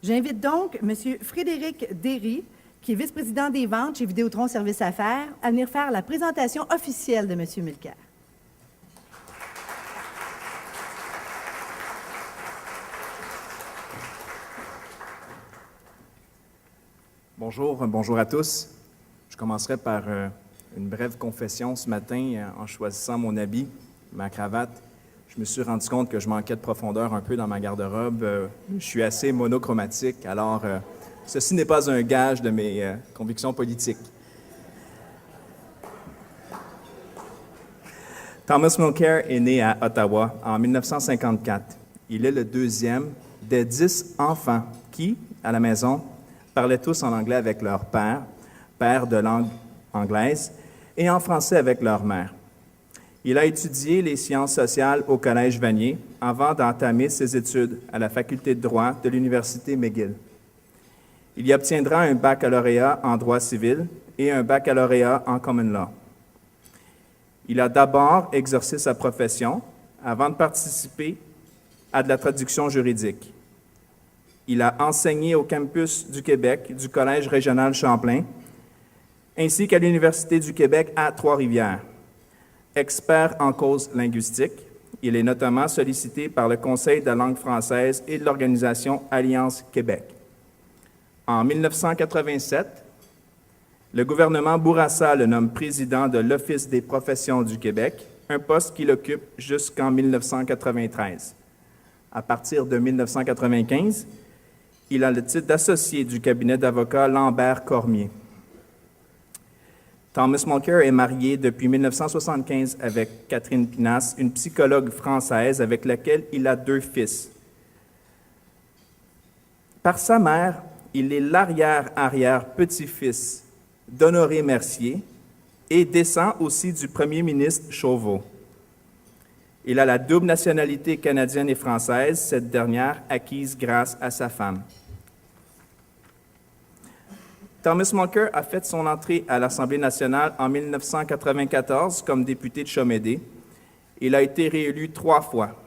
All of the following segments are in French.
J'invite donc M. Frédéric Derry, qui est vice-président des ventes chez Vidéotron Services Affaires, à venir faire la présentation officielle de M. Mulcair. Bonjour à tous. Je commencerai par une brève confession ce matin en choisissant mon habit, ma cravate. Je me suis rendu compte que je manquais de profondeur un peu dans ma garde-robe. Je suis assez monochromatique, alors ceci n'est pas un gage de mes convictions politiques. Thomas Mulcair est né à Ottawa en 1954. Il est le deuxième des 10 enfants qui, à la maison, parlaient tous en anglais avec leur père de langue anglaise, et en français avec leur mère. Il a étudié les sciences sociales au Collège Vanier avant d'entamer ses études à la faculté de droit de l'Université McGill. Il y obtiendra un baccalauréat en droit civil et un baccalauréat en common law. Il a d'abord exercé sa profession avant de participer à de la traduction juridique. Il a enseigné au campus du Québec du Collège régional Champlain, ainsi qu'à l'Université du Québec à Trois-Rivières. Expert en causes linguistiques, il est notamment sollicité par le Conseil de la langue française et de l'organisation Alliance Québec. En 1987, le gouvernement Bourassa le nomme président de l'Office des professions du Québec, un poste qu'il occupe jusqu'en 1993. À partir de 1995, il a le titre d'associé du cabinet d'avocats Lambert-Cormier. Thomas Mulcair est marié depuis 1975 avec Catherine Pinas, une psychologue française avec laquelle il a 2 fils. Par sa mère, il est l'arrière-arrière-petit-fils d'Honoré Mercier et descend aussi du premier ministre Chauveau. Il a la double nationalité canadienne et française, cette dernière acquise grâce à sa femme. Thomas Mulcair a fait son entrée à l'Assemblée nationale en 1994 comme député de Chomédé. Il a été réélu 3 fois.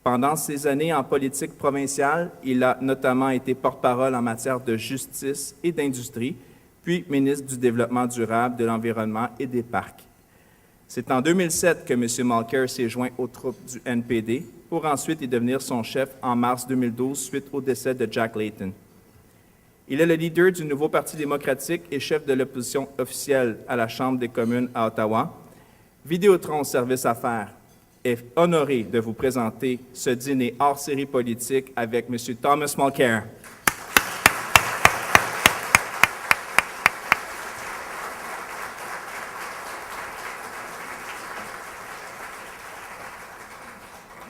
Pendant ses années en politique provinciale, il a notamment été porte-parole en matière de justice et d'industrie, puis ministre du Développement durable, de l'Environnement et des Parcs. C'est en 2007 que M. Mulcair s'est joint aux troupes du NPD pour ensuite y devenir son chef en mars 2012 suite au décès de Jack Layton. Il est le leader du nouveau Parti démocratique et chef de l'opposition officielle à la Chambre des communes à Ottawa. Vidéotron Services Affaires est honoré de vous présenter ce dîner hors série politique avec M. Thomas Mulcair.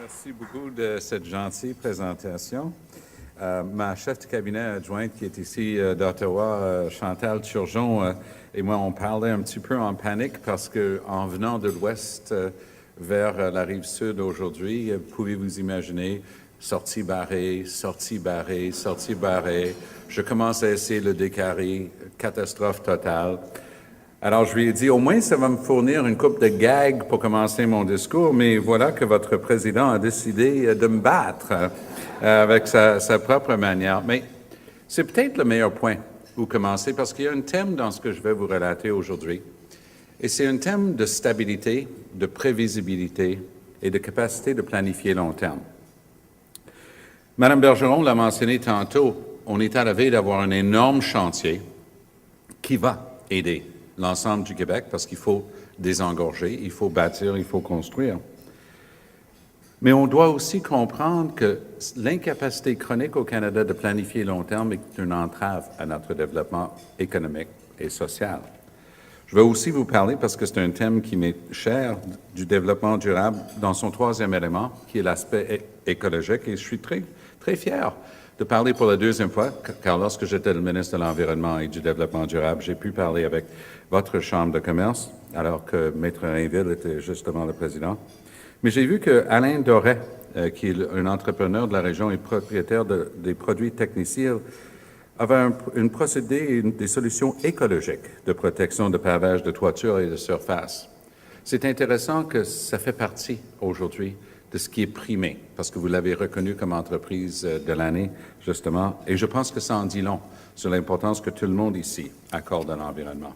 Merci beaucoup de cette gentille présentation. Ma chef de cabinet adjointe qui est ici d'Ottawa, Chantal Turgeon, et moi, on parlait un petit peu en panique parce qu'en venant de l'ouest vers la rive sud aujourd'hui, pouvez-vous imaginer, sortie barrée, sortie barrée, sortie barrée. Je commence à essayer le décarré, catastrophe totale. Alors, je lui ai dit, au moins, ça va me fournir une coupe de gags pour commencer mon discours, mais voilà que votre président a décidé de me battre avec sa propre manière. Mais c'est peut-être le meilleur point où commencer, parce qu'il y a un thème dans ce que je vais vous relater aujourd'hui. Et c'est un thème de stabilité, de prévisibilité et de capacité de planifier long terme. Madame Bergeron l'a mentionné tantôt, on est à la veille d'avoir un énorme chantier qui va aider l'ensemble du Québec, parce qu'il faut désengorger, il faut bâtir, il faut construire. Mais on doit aussi comprendre que l'incapacité chronique au Canada de planifier long terme est une entrave à notre développement économique et social. Je vais aussi vous parler, parce que c'est un thème qui m'est cher, du développement durable dans son 3e élément, qui est l'aspect écologique, et je suis très, très fier de parler pour la 2e fois, car lorsque j'étais le ministre de l'Environnement et du Développement durable, j'ai pu parler avec votre Chambre de commerce, alors que Maître Rainville était justement le président. Mais j'ai vu que Alain Doré, qui est un entrepreneur de la région et propriétaire des produits Technicil, avait une procédé et des solutions écologiques de protection de pavage de toiture et de surface. C'est intéressant que ça fait partie aujourd'hui de ce qui est primé, parce que vous l'avez reconnu comme entreprise de l'année, justement, et je pense que ça en dit long sur l'importance que tout le monde ici accorde à l'environnement.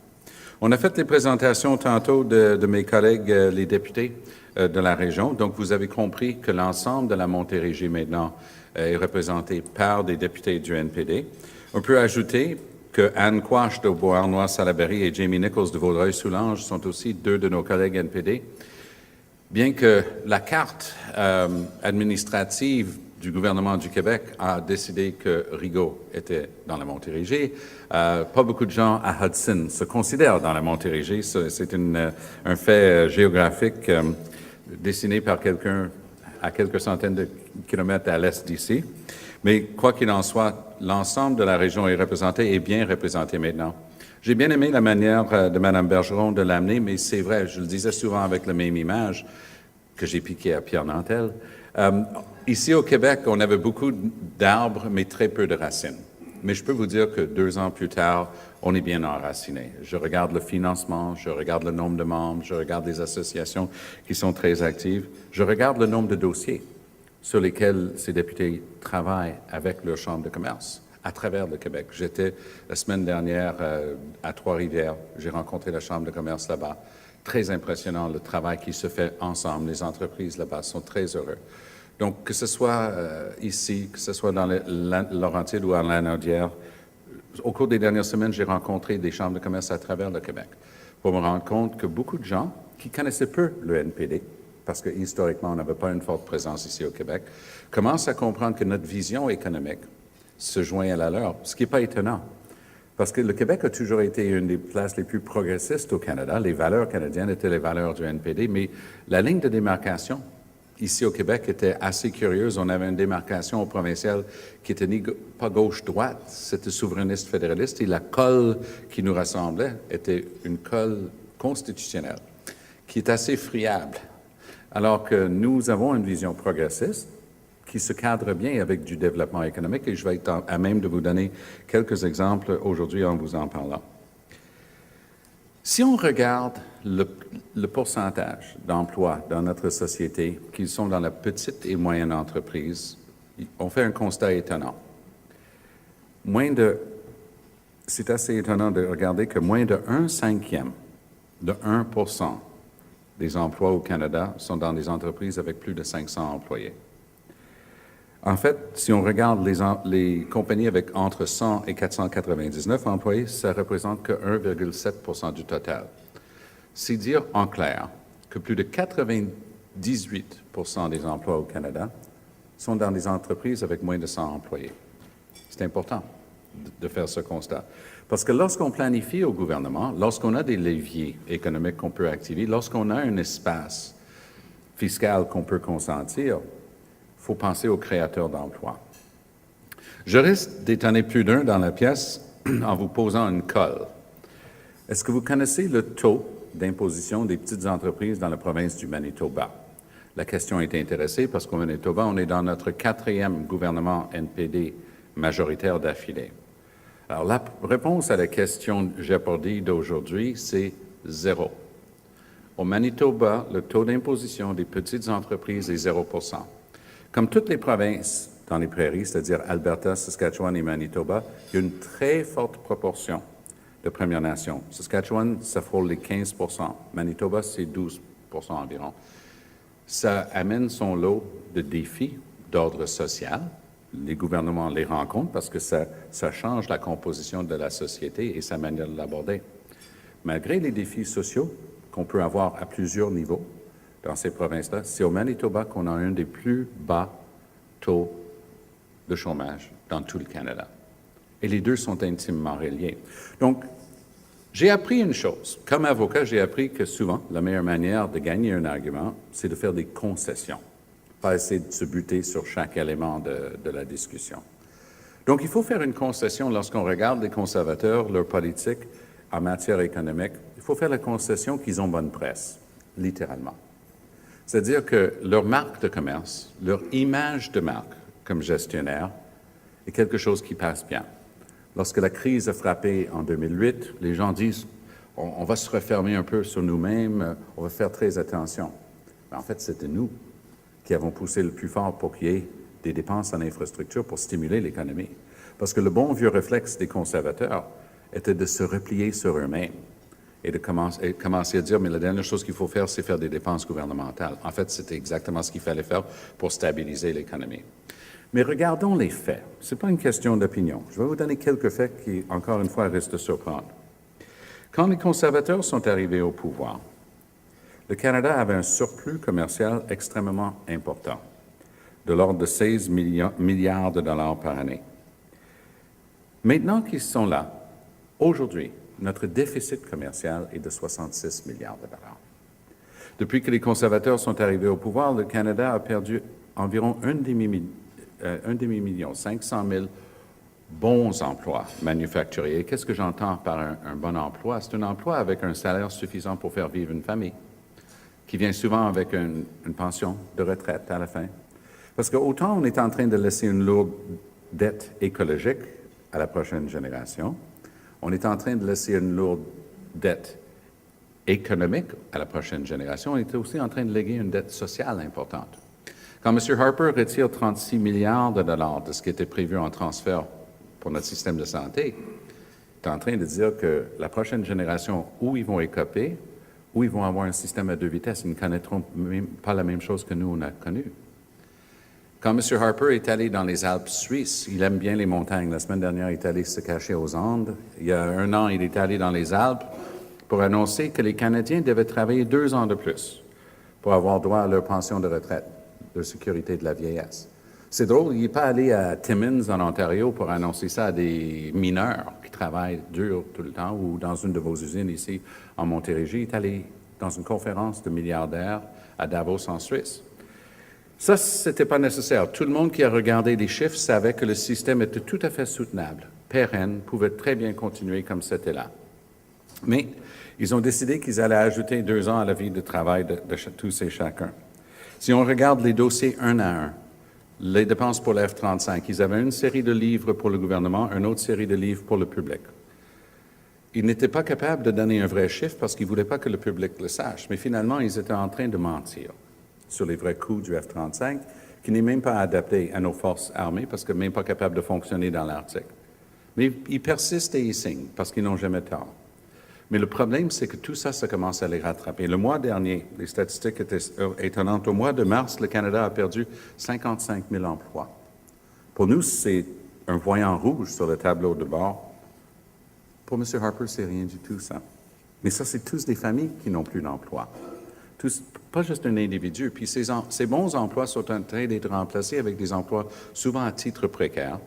On a fait les présentations tantôt de mes collègues, les députés de la région, donc vous avez compris que l'ensemble de la Montérégie maintenant est représenté par des députés du NPD. On peut ajouter que Anne Quash de Beauharnois-Salaberry et Jamie Nichols de Vaudreuil-Soulanges sont aussi deux de nos collègues NPD. Bien que la carte administrative du gouvernement du Québec a décidé que Rigaud était dans la Montérégie, pas beaucoup de gens à Hudson se considèrent dans la Montérégie. C'est un fait géographique dessiné par quelqu'un à quelques centaines de kilomètres à l'est d'ici. Mais quoi qu'il en soit, l'ensemble de la région est représenté et bien représenté maintenant. J'ai bien aimé la manière de Mme Bergeron de l'amener, mais c'est vrai, je le disais souvent avec la même image que j'ai piqué à Pierre Nantel. Ici au Québec, on avait beaucoup d'arbres, mais très peu de racines. Mais je peux vous dire que 2 ans plus tard, on est bien enraciné. Je regarde le financement, je regarde le nombre de membres, je regarde les associations qui sont très actives, je regarde le nombre de dossiers sur lesquels ces députés travaillent avec leur chambre de commerce à travers le Québec. J'étais la semaine dernière à Trois-Rivières, j'ai rencontré la chambre de commerce là-bas. Très impressionnant le travail qui se fait ensemble. Les entreprises là-bas sont très heureux. Donc, que ce soit ici, que ce soit dans Laurentides ou en Lanaudière, au cours des dernières semaines, j'ai rencontré des chambres de commerce à travers le Québec pour me rendre compte que beaucoup de gens qui connaissaient peu le NPD, parce que historiquement, on n'avait pas une forte présence ici au Québec, commencent à comprendre que notre vision économique se joint à la leur, ce qui n'est pas étonnant. Parce que le Québec a toujours été une des places les plus progressistes au Canada. Les valeurs canadiennes étaient les valeurs du NPD, mais la ligne de démarcation ici au Québec était assez curieuse. On avait une démarcation au provincial qui était pas gauche-droite, c'était souverainiste-fédéraliste, et la colle qui nous rassemblait était une colle constitutionnelle, qui est assez friable. Alors que nous avons une vision progressiste qui se cadre bien avec du développement économique, et je vais être à même de vous donner quelques exemples aujourd'hui en vous en parlant. Si on regarde le pourcentage d'emplois dans notre société qui sont dans la petite et moyenne entreprise, on fait un constat étonnant. C'est assez étonnant de regarder que moins de 1/5 de 1% des emplois au Canada sont dans des entreprises avec plus de 500 employés. En fait, si on regarde les compagnies avec entre 100 et 499 employés, ça représente que 1,7% du total. C'est dire en clair que plus de 98% des emplois au Canada sont dans des entreprises avec moins de 100 employés. C'est important de faire ce constat. Parce que lorsqu'on planifie au gouvernement, lorsqu'on a des leviers économiques qu'on peut activer, lorsqu'on a un espace fiscal qu'on peut consentir, il faut penser aux créateurs d'emplois. Je risque d'étonner plus d'un dans la pièce en vous posant une colle. Est-ce que vous connaissez le taux d'imposition des petites entreprises dans la province du Manitoba? La question est intéressée parce qu'au Manitoba, on est dans notre 4e gouvernement NPD majoritaire d'affilée. Alors, la réponse à la question Jeopardy d'aujourd'hui, c'est 0. Au Manitoba, le taux d'imposition des petites entreprises est 0%. Comme toutes les provinces dans les prairies, c'est-à-dire Alberta, Saskatchewan et Manitoba, il y a une très forte proportion de Premières Nations. Saskatchewan, ça frôle les 15%. Manitoba, c'est 12% environ. Ça amène son lot de défis d'ordre social. Les gouvernements les rencontrent parce que ça change la composition de la société et sa manière de l'aborder. Malgré les défis sociaux qu'on peut avoir à plusieurs niveaux dans ces provinces-là, c'est au Manitoba qu'on a un des plus bas taux de chômage dans tout le Canada. Et les deux sont intimement reliés. Donc, j'ai appris une chose. Comme avocat, j'ai appris que souvent, la meilleure manière de gagner un argument, c'est de faire des concessions, pas essayer de se buter sur chaque élément de la discussion. Donc, il faut faire une concession lorsqu'on regarde les conservateurs, leur politique en matière économique. Il faut faire la concession qu'ils ont bonne presse, littéralement. C'est-à-dire que leur marque de commerce, leur image de marque comme gestionnaire est quelque chose qui passe bien. Lorsque la crise a frappé en 2008, les gens disent on va se refermer un peu sur nous-mêmes, on va faire très attention. Mais en fait, c'était nous qui avons poussé le plus fort pour qu'il y ait des dépenses en infrastructure pour stimuler l'économie. Parce que le bon vieux réflexe des conservateurs était de se replier sur eux-mêmes et de commencer à dire, mais la dernière chose qu'il faut faire, c'est faire des dépenses gouvernementales. En fait, c'était exactement ce qu'il fallait faire pour stabiliser l'économie. Mais regardons les faits. Ce n'est pas une question d'opinion. Je vais vous donner quelques faits qui, encore une fois, risquent de surprendre. Quand les conservateurs sont arrivés au pouvoir, le Canada avait un surplus commercial extrêmement important, de l'ordre de 16 milliards de dollars par année. Maintenant qu'ils sont là, aujourd'hui, notre déficit commercial est de 66 milliards de dollars. Depuis que les conservateurs sont arrivés au pouvoir, le Canada a perdu environ un demi-million, 500 000 bons emplois manufacturiers. Qu'est-ce que j'entends par un bon emploi? C'est un emploi avec un salaire suffisant pour faire vivre une famille, qui vient souvent avec une pension de retraite à la fin. Parce qu'autant on est en train de laisser une lourde dette écologique à la prochaine génération, on est en train de laisser une lourde dette économique à la prochaine génération, on est aussi en train de léguer une dette sociale importante. Quand M. Harper retire 36 milliards de dollars de ce qui était prévu en transfert pour notre système de santé, il est en train de dire que la prochaine génération, où ils vont écoper, où ils vont avoir un système à deux vitesses, ils ne connaîtront même pas la même chose que nous, on a connu. Quand M. Harper est allé dans les Alpes suisses, il aime bien les montagnes. La semaine dernière, il est allé se cacher aux Andes. Il y a un an, il est allé dans les Alpes pour annoncer que les Canadiens devaient travailler 2 ans de plus pour avoir droit à leur pension de retraite, de sécurité de la vieillesse. C'est drôle, il n'est pas allé à Timmins, en Ontario, pour annoncer ça à des mineurs qui travaillent dur tout le temps, ou dans une de vos usines ici en Montérégie. Il est allé dans une conférence de milliardaires à Davos, en Suisse. Ça, ce n'était pas nécessaire. Tout le monde qui a regardé les chiffres savait que le système était tout à fait soutenable, pérenne, pouvait très bien continuer comme c'était là. Mais ils ont décidé qu'ils allaient ajouter 2 ans à la vie de travail de tous et chacun. Si on regarde les dossiers un à un, les dépenses pour la F-35, ils avaient une série de livres pour le gouvernement, une autre série de livres pour le public. Ils n'étaient pas capables de donner un vrai chiffre parce qu'ils ne voulaient pas que le public le sache. Mais finalement, ils étaient en train de mentir sur les vrais coûts du F-35, qui n'est même pas adapté à nos forces armées parce que même pas capable de fonctionner dans l'Arctique. Mais ils persistent et ils signent parce qu'ils n'ont jamais tort. Mais le problème, c'est que tout ça, ça commence à les rattraper. Le mois dernier, les statistiques étaient étonnantes. Au mois de mars, le Canada a perdu 55 000 emplois. Pour nous, c'est un voyant rouge sur le tableau de bord. Pour M. Harper, c'est rien du tout, ça. Mais ça, c'est tous des familles qui n'ont plus d'emploi. Pas juste un individu. Puis ces bons emplois sont en train d'être remplacés avec des emplois souvent à titre précaire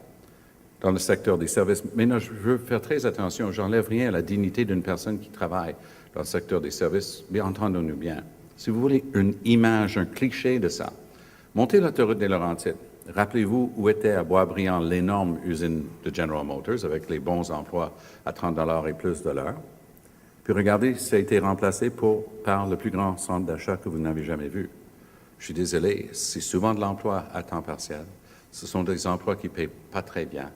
dans le secteur des services. Mais non, je veux faire très attention. J'enlève rien à la dignité d'une personne qui travaille dans le secteur des services. Mais entendons-nous bien. Si vous voulez une image, un cliché de ça, montez l'autoroute des Laurentides. Rappelez-vous où était à Boisbriand l'énorme usine de General Motors avec les bons emplois à 30 $ et plus de l'heure. Puis regardez, ça a été remplacé par le plus grand centre d'achat que vous n'avez jamais vu. Je suis désolé, c'est souvent de l'emploi à temps partiel. Ce sont des emplois qui ne paient pas très bien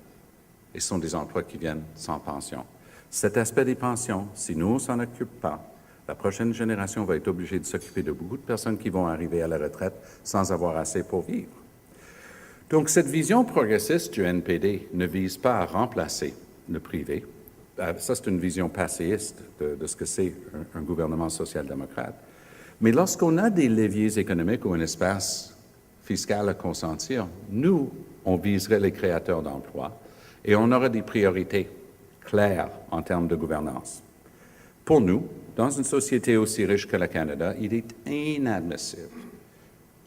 et ce sont des emplois qui viennent sans pension. Cet aspect des pensions, si nous, on ne s'en occupe pas, la prochaine génération va être obligée de s'occuper de beaucoup de personnes qui vont arriver à la retraite sans avoir assez pour vivre. Donc, cette vision progressiste du NPD ne vise pas à remplacer le privé. Ça, c'est une vision passéiste de ce que c'est un gouvernement social-démocrate. Mais lorsqu'on a des leviers économiques ou un espace fiscal à consentir, nous, on viserait les créateurs d'emplois et on aurait des priorités claires en termes de gouvernance. Pour nous, dans une société aussi riche que le Canada, il est inadmissible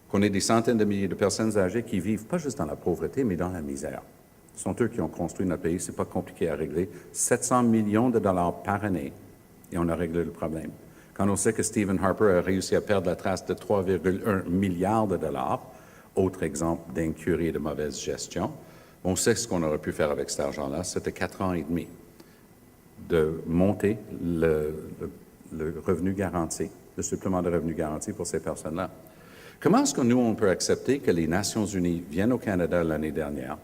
qu'on ait des centaines de milliers de personnes âgées qui vivent pas juste dans la pauvreté, mais dans la misère. Ce sont eux qui ont construit notre pays, c'est pas compliqué à régler. 700 millions de dollars par année, et on a réglé le problème. Quand on sait que Stephen Harper a réussi à perdre la trace de 3,1 milliards de dollars, autre exemple d'incurie et de mauvaise gestion, on sait ce qu'on aurait pu faire avec cet argent-là. C'était 4 ans et demi de monter le revenu garanti, le supplément de revenu garanti pour ces personnes-là. Comment est-ce que nous, on peut accepter que les Nations unies viennent au Canada l'année dernière?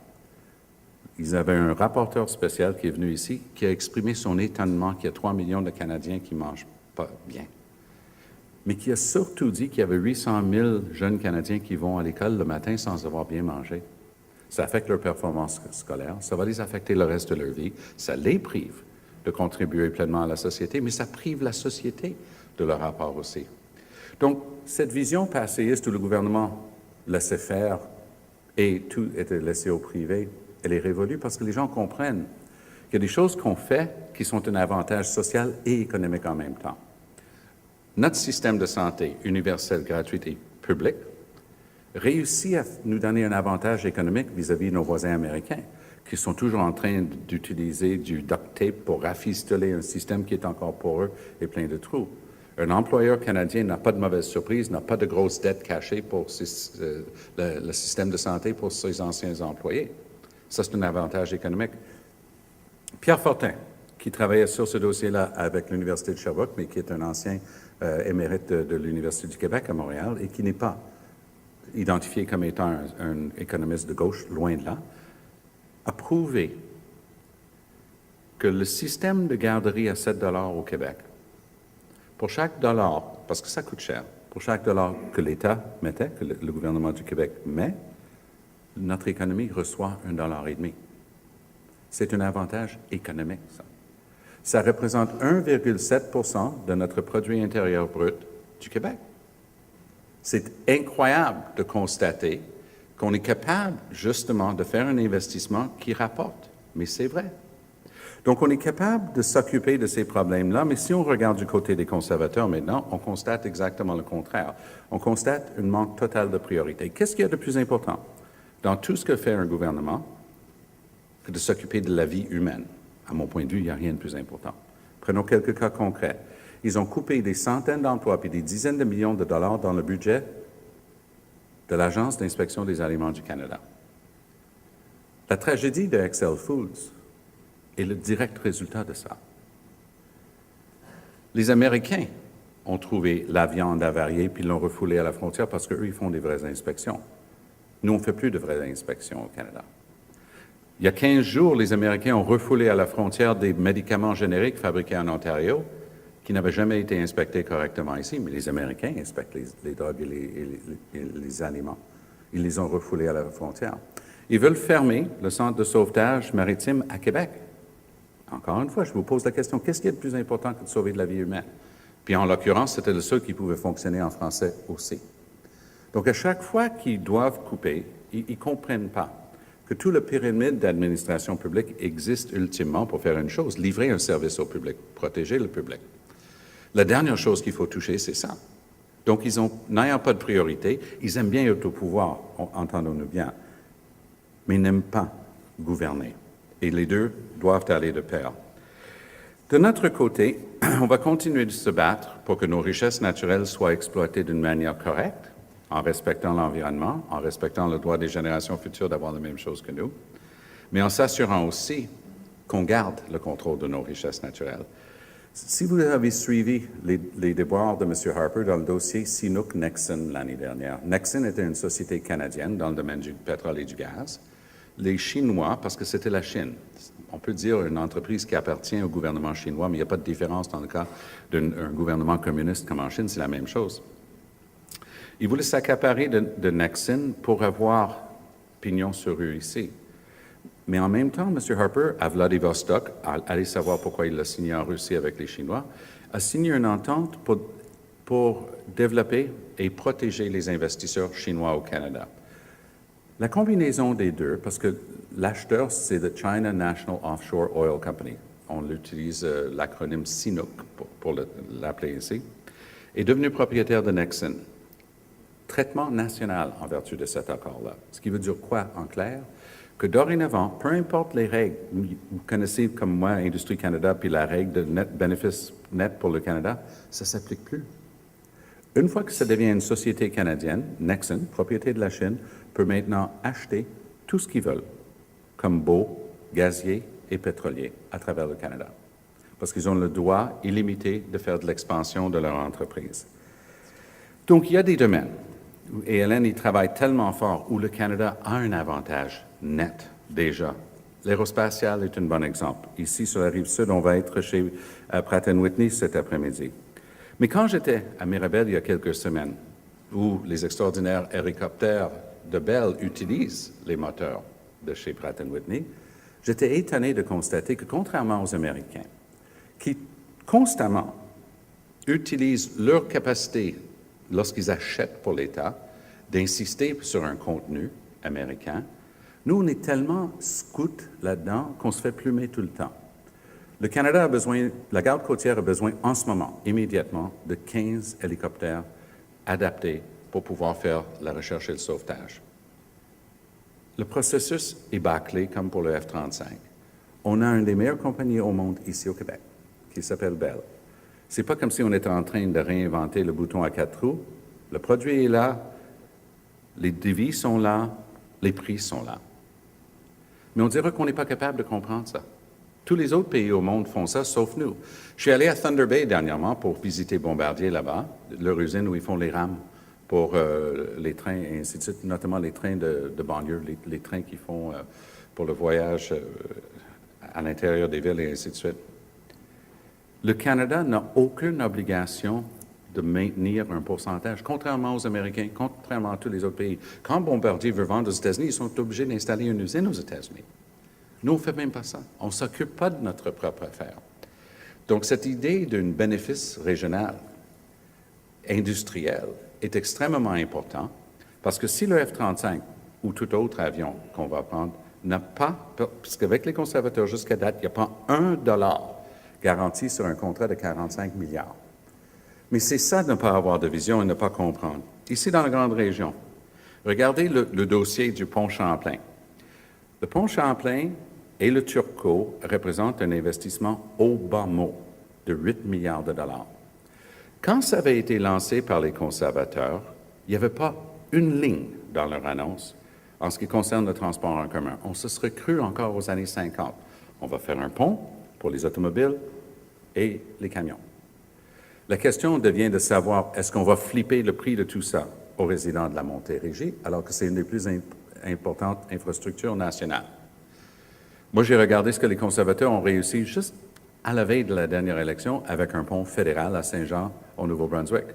Ils avaient un rapporteur spécial qui est venu ici, qui a exprimé son étonnement qu'il y a 3 millions de Canadiens qui ne mangent pas bien. mais qui a surtout dit qu'il y avait 800 000 jeunes Canadiens qui vont à l'école le matin sans avoir bien mangé. Ça affecte leur performance scolaire, ça va les affecter le reste de leur vie, ça les prive de contribuer pleinement à la société, mais ça prive la société de leur rapport aussi. Donc, cette vision passéiste où le gouvernement laissait faire et tout était laissé au privé, elle est révolue parce que les gens comprennent qu'il y a des choses qu'on fait qui sont un avantage social et économique en même temps. Notre système de santé universel, gratuit et public réussit à nous donner un avantage économique vis-à-vis de nos voisins américains, qui sont toujours en train d'utiliser du duct tape pour rafistoler un système qui est encore poreux et plein de trous. Un employeur canadien n'a pas de mauvaise surprise, n'a pas de grosses dettes cachées pour le système de santé pour ses anciens employés. Ça, c'est un avantage économique. Pierre Fortin, qui travaillait sur ce dossier-là avec l'Université de Sherbrooke, mais qui est un ancien émérite de l'Université du Québec à Montréal et qui n'est pas identifié comme étant un économiste de gauche, loin de là, a prouvé que le système de garderie à 7 $ au Québec, pour chaque dollar, parce que ça coûte cher, pour chaque dollar que l'État mettait, que le gouvernement du Québec met, notre économie reçoit 1,5 $. C'est un avantage économique, ça. Ça représente 1,7 % de notre produit intérieur brut du Québec. C'est incroyable de constater qu'on est capable, justement, de faire un investissement qui rapporte. Mais c'est vrai. Donc, on est capable de s'occuper de ces problèmes-là, mais si on regarde du côté des conservateurs maintenant, on constate exactement le contraire. On constate un manque total de priorité. Qu'est-ce qu'il y a de plus important dans tout ce que fait un gouvernement que de s'occuper de la vie humaine? À mon point de vue, il n'y a rien de plus important. Prenons quelques cas concrets. Ils ont coupé des centaines d'emplois et des dizaines de millions de dollars dans le budget de l'Agence d'inspection des aliments du Canada. La tragédie de Excel Foods est le direct résultat de ça. Les Américains ont trouvé la viande avariée puis l'ont refoulée à la frontière parce qu'eux, ils font des vraies inspections. Nous, on ne fait plus de vraies inspections au Canada. Il y a 15 jours, les Américains ont refoulé à la frontière des médicaments génériques fabriqués en Ontario qui n'avaient jamais été inspectés correctement ici, mais les Américains inspectent les drogues et les aliments. Ils les ont refoulés à la frontière. Ils veulent fermer le centre de sauvetage maritime à Québec. Encore une fois, je vous pose la question, qu'est-ce qui est le plus important que de sauver de la vie humaine? Puis en l'occurrence, c'était le seul qui pouvait fonctionner en français aussi. Donc à chaque fois qu'ils doivent couper, ils ne comprennent pas que tout le pyramide d'administration publique existe ultimement pour faire une chose, livrer un service au public, protéger le public. La dernière chose qu'il faut toucher, c'est ça. Donc, n'ayant pas de priorité, ils aiment bien être au pouvoir, entendons-nous bien, mais ils n'aiment pas gouverner. Et les deux doivent aller de pair. De notre côté, on va continuer de se battre pour que nos richesses naturelles soient exploitées d'une manière correcte, en respectant l'environnement, en respectant le droit des générations futures d'avoir la même chose que nous, mais en s'assurant aussi qu'on garde le contrôle de nos richesses naturelles. Si vous avez suivi les déboires de M. Harper dans le dossier Chinook-Nexen l'année dernière, Nexen était une société canadienne dans le domaine du pétrole et du gaz. Les Chinois, parce que c'était la Chine, on peut dire une entreprise qui appartient au gouvernement chinois, mais il n'y a pas de différence dans le cas d'un gouvernement communiste comme en Chine, c'est la même chose. Ils voulaient s'accaparer de Nexen pour avoir pignon sur rue ici. Mais en même temps, M. Harper, à Vladivostok, allez savoir pourquoi il l'a signé en Russie avec les Chinois, a signé une entente pour développer et protéger les investisseurs chinois au Canada. La combinaison des deux, parce que l'acheteur, c'est the China National Offshore Oil Company, on utilise l'acronyme CNOOC pour l'appeler ici, est devenu propriétaire de Nexen. Traitement national en vertu de cet accord-là. Ce qui veut dire quoi en clair? Que dorénavant, peu importe les règles, vous connaissez comme moi Industrie Canada, puis la règle de bénéfice net pour le Canada, ça ne s'applique plus. Une fois que ça devient une société canadienne, Nexen, propriété de la Chine, peut maintenant acheter tout ce qu'ils veulent, comme baux, gaziers et pétroliers à travers le Canada. Parce qu'ils ont le droit illimité de faire de l'expansion de leur entreprise. Donc, il y a des domaines, et Hélène y travaille tellement fort, où le Canada a un avantage net, déjà. L'aérospatial est un bon exemple. Ici, sur la Rive-Sud, on va être chez Pratt & Whitney cet après-midi. Mais quand j'étais à Mirabel il y a quelques semaines, où les extraordinaires hélicoptères de Bell utilisent les moteurs de chez Pratt & Whitney, j'étais étonné de constater que, contrairement aux Américains, qui constamment utilisent leur capacité, lorsqu'ils achètent pour l'État, d'insister sur un contenu américain, nous, on est tellement scouts là-dedans qu'on se fait plumer tout le temps. Le Canada a besoin, la garde côtière a besoin en ce moment, immédiatement, de 15 hélicoptères adaptés pour pouvoir faire la recherche et le sauvetage. Le processus est bâclé comme pour le F-35. On a une des meilleures compagnies au monde ici au Québec, qui s'appelle Bell. C'est pas comme si on était en train de réinventer le bouton à 4 roues. Le produit est là, les devis sont là, les prix sont là. Mais on dirait qu'on n'est pas capable de comprendre ça. Tous les autres pays au monde font ça, sauf nous. Je suis allé à Thunder Bay dernièrement pour visiter Bombardier là-bas, leur usine où ils font les rames pour les trains et ainsi de suite, notamment les trains de banlieue, les trains qu'ils font pour le voyage à l'intérieur des villes et ainsi de suite. Le Canada n'a aucune obligation de maintenir un pourcentage, contrairement aux Américains, contrairement à tous les autres pays. Quand Bombardier veut vendre aux États-Unis, ils sont obligés d'installer une usine aux États-Unis. Nous, on ne fait même pas ça. On ne s'occupe pas de notre propre affaire. Donc, cette idée d'un bénéfice régional, industriel, est extrêmement important parce que si le F-35 ou tout autre avion qu'on va prendre n'a pas, parce qu'avec les conservateurs jusqu'à date, il n'y a pas $1 garanti sur un contrat de 45 milliards. Mais c'est ça de ne pas avoir de vision et de ne pas comprendre. Ici, dans la grande région, regardez le dossier du pont Champlain. Le pont Champlain et le Turcot représentent un investissement au bas mot de 8 milliards de dollars. Quand ça avait été lancé par les conservateurs, il n'y avait pas une ligne dans leur annonce en ce qui concerne le transport en commun. On se serait cru encore aux années 50. On va faire un pont pour les automobiles et les camions. La question devient de savoir, est-ce qu'on va flipper le prix de tout ça aux résidents de la Montérégie, alors que c'est une des plus importantes infrastructures nationales? Moi, j'ai regardé ce que les conservateurs ont réussi juste à la veille de la dernière élection avec un pont fédéral à Saint-Jean, au Nouveau-Brunswick.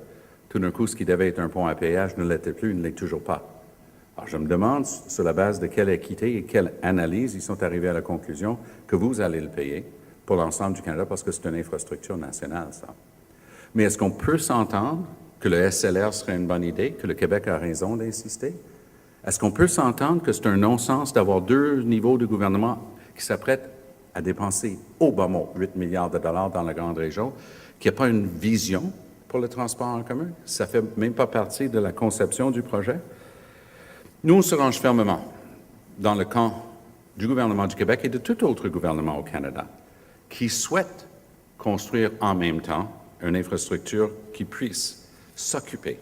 Tout d'un coup, ce qui devait être un pont à péage ne l'était plus, ne l'est toujours pas. Alors, je me demande, sur la base de quelle équité et quelle analyse ils sont arrivés à la conclusion que vous allez le payer pour l'ensemble du Canada, parce que c'est une infrastructure nationale, ça. Mais est-ce qu'on peut s'entendre que le SLR serait une bonne idée, que le Québec a raison d'insister? Est-ce qu'on peut s'entendre que c'est un non-sens d'avoir deux niveaux de gouvernement qui s'apprêtent à dépenser au bas mot 8 milliards de dollars dans la grande région, qui n'a pas une vision pour le transport en commun? Ça ne fait même pas partie de la conception du projet. Nous, on se range fermement dans le camp du gouvernement du Québec et de tout autre gouvernement au Canada qui souhaite construire en même temps une infrastructure qui puisse s'occuper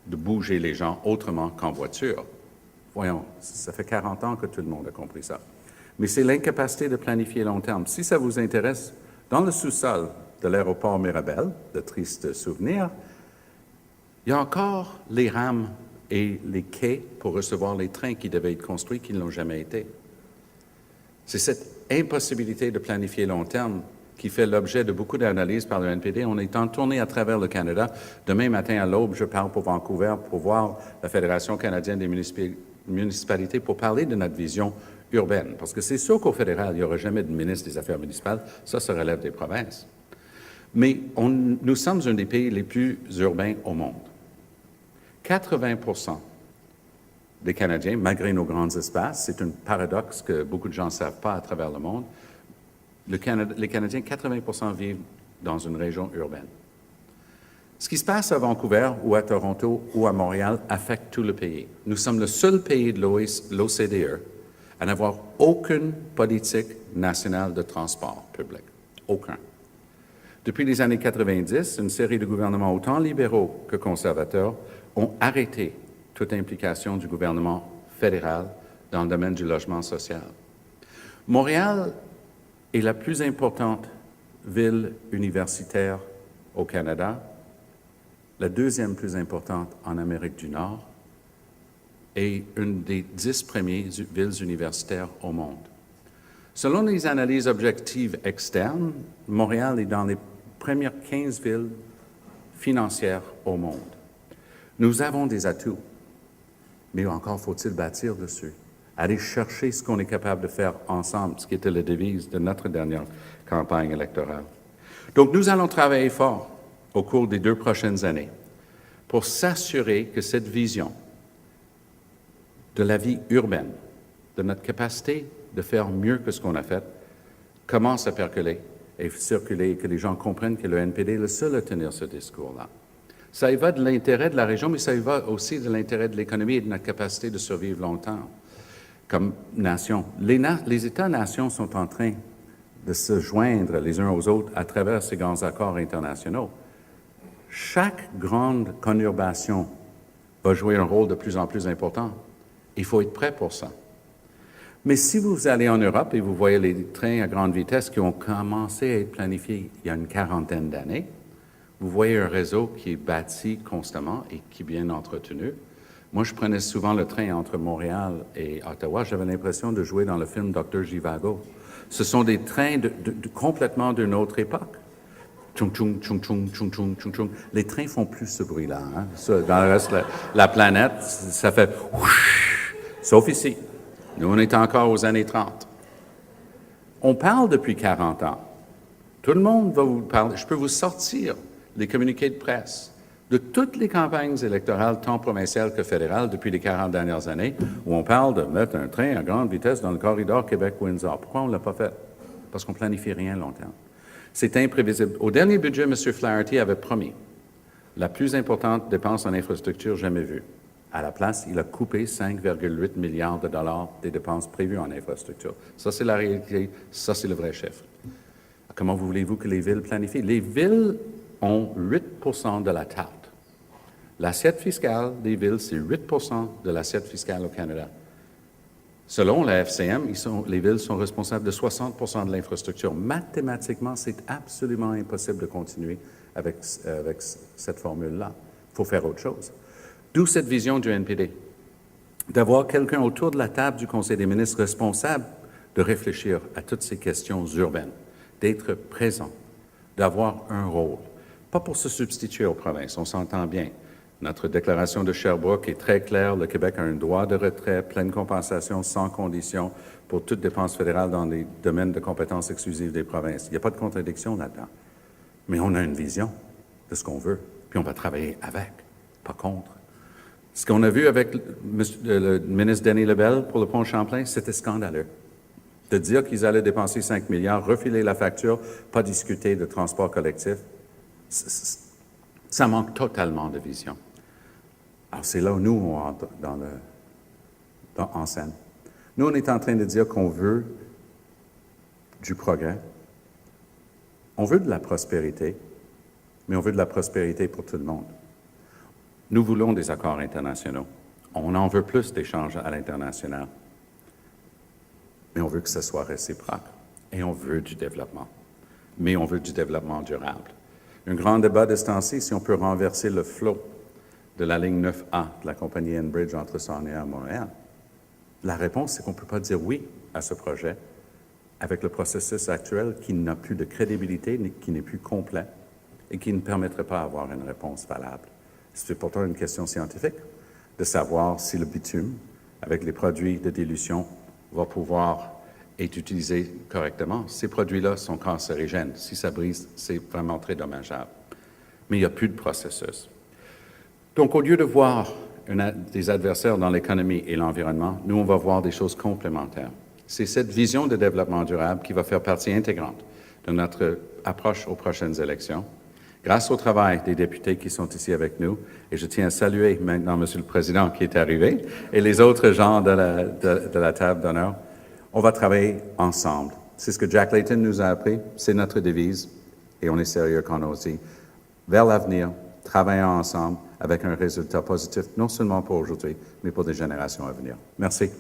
de bouger les gens autrement qu'en voiture. Voyons, ça fait 40 ans que tout le monde a compris ça. Mais c'est l'incapacité de planifier long terme. Si ça vous intéresse, dans le sous-sol de l'aéroport Mirabel, de tristes souvenirs, il y a encore les rames et les quais pour recevoir les trains qui devaient être construits, qui ne l'ont jamais été. C'est cette impossibilité de planifier long terme qui fait l'objet de beaucoup d'analyses par le NPD. On est en tournée à travers le Canada. Demain matin à l'aube, je pars pour Vancouver pour voir la Fédération canadienne des municipalités pour parler de notre vision urbaine. Parce que c'est sûr qu'au fédéral, il n'y aura jamais de ministre des Affaires municipales. Ça relève des provinces. Mais nous sommes un des pays les plus urbains au monde. 80% des Canadiens, malgré nos grands espaces, c'est un paradoxe que beaucoup de gens ne savent pas à travers le monde, les Canadiens, 80% vivent dans une région urbaine. Ce qui se passe à Vancouver ou à Toronto ou à Montréal affecte tout le pays. Nous sommes le seul pays de l'OCDE à n'avoir aucune politique nationale de transport public. Aucun. Depuis les années 90, une série de gouvernements autant libéraux que conservateurs ont arrêté toute implication du gouvernement fédéral dans le domaine du logement social. Montréal est la plus importante ville universitaire au Canada, la deuxième plus importante en Amérique du Nord et une des 10 premières villes universitaires au monde. Selon les analyses objectives externes, Montréal est dans les premières 15 villes financière au monde. Nous avons des atouts, mais encore faut-il bâtir dessus, aller chercher ce qu'on est capable de faire ensemble, ce qui était la devise de notre dernière campagne électorale. Donc, nous allons travailler fort au cours des 2 prochaines années pour s'assurer que cette vision de la vie urbaine, de notre capacité de faire mieux que ce qu'on a fait, commence à percoler et circuler, et que les gens comprennent que le NPD est le seul à tenir ce discours-là. Ça y va de l'intérêt de la région, mais ça y va aussi de l'intérêt de l'économie et de notre capacité de survivre longtemps comme nation. Les États-nations sont en train de se joindre les uns aux autres à travers ces grands accords internationaux. Chaque grande conurbation va jouer un rôle de plus en plus important. Il faut être prêt pour ça. Mais si vous allez en Europe et vous voyez les trains à grande vitesse qui ont commencé à être planifiés il y a une 40aine d'années, vous voyez un réseau qui est bâti constamment et qui est bien entretenu. Moi, je prenais souvent le train entre Montréal et Ottawa. J'avais l'impression de jouer dans le film Dr. Zhivago. Ce sont des trains complètement d'une autre époque. Tchoum, tchoum, tchoum, tchoum, tchoum, tchoum, tchoum, tchoum. Les trains font plus ce bruit-là. Hein? Ça, dans le reste de la planète, ça fait whoosh, sauf ici. Nous, on est encore aux années 30. On parle depuis 40 ans. Tout le monde va vous parler. Je peux vous sortir les communiqués de presse de toutes les campagnes électorales, tant provinciales que fédérales, depuis les 40 dernières années, où on parle de mettre un train à grande vitesse dans le corridor Québec-Windsor. Pourquoi on ne l'a pas fait? Parce qu'on ne planifie rien longtemps. C'est imprévisible. Au dernier budget, M. Flaherty avait promis la plus importante dépense en infrastructure jamais vue. À la place, il a coupé 5,8 milliards de dollars des dépenses prévues en infrastructure. Ça, c'est la réalité. Ça, c'est le vrai chiffre. Comment voulez-vous que les villes planifient? Les villes ont 8 de la tarte. L'assiette fiscale des villes, c'est 8 de l'assiette fiscale au Canada. Selon la FCM, les villes sont responsables de 60 de l'infrastructure. Mathématiquement, c'est absolument impossible de continuer avec cette formule-là. Il faut faire autre chose. D'où cette vision du NPD, d'avoir quelqu'un autour de la table du Conseil des ministres responsable de réfléchir à toutes ces questions urbaines, d'être présent, d'avoir un rôle. Pas pour se substituer aux provinces, on s'entend bien. Notre déclaration de Sherbrooke est très claire. Le Québec a un droit de retrait, pleine compensation, sans condition pour toute dépense fédérale dans les domaines de compétences exclusives des provinces. Il n'y a pas de contradiction là-dedans. Mais on a une vision de ce qu'on veut, puis on va travailler avec, pas contre. Ce qu'on a vu avec le ministre Denis Lebel pour le pont Champlain, c'était scandaleux. De dire qu'ils allaient dépenser 5 milliards, refiler la facture, pas discuter de transport collectif, ça manque totalement de vision. Alors, c'est là où nous, on entre en scène. Nous, on est en train de dire qu'on veut du progrès. On veut de la prospérité, mais on veut de la prospérité pour tout le monde. Nous voulons des accords internationaux. On en veut plus d'échanges à l'international. Mais on veut que ce soit réciproque. Et on veut du développement. Mais on veut du développement durable. Un grand débat de ce temps-ci, si on peut renverser le flot de la ligne 9A de la compagnie Enbridge entre Sarnia et Montréal. La réponse, c'est qu'on ne peut pas dire oui à ce projet avec le processus actuel qui n'a plus de crédibilité, qui n'est plus complet et qui ne permettrait pas d'avoir une réponse valable. C'est pourtant une question scientifique de savoir si le bitume, avec les produits de dilution, va pouvoir être utilisé correctement. Ces produits-là sont cancérigènes. Si ça brise, c'est vraiment très dommageable. Mais il n'y a plus de processus. Donc, au lieu de voir des adversaires dans l'économie et l'environnement, nous, on va voir des choses complémentaires. C'est cette vision de développement durable qui va faire partie intégrante de notre approche aux prochaines élections. Grâce au travail des députés qui sont ici avec nous, et je tiens à saluer maintenant M. le Président qui est arrivé, et les autres gens de la table d'honneur, on va travailler ensemble. C'est ce que Jack Layton nous a appris, c'est notre devise, et on est sérieux quand on dit vers l'avenir, travaillant ensemble avec un résultat positif, non seulement pour aujourd'hui, mais pour des générations à venir. Merci.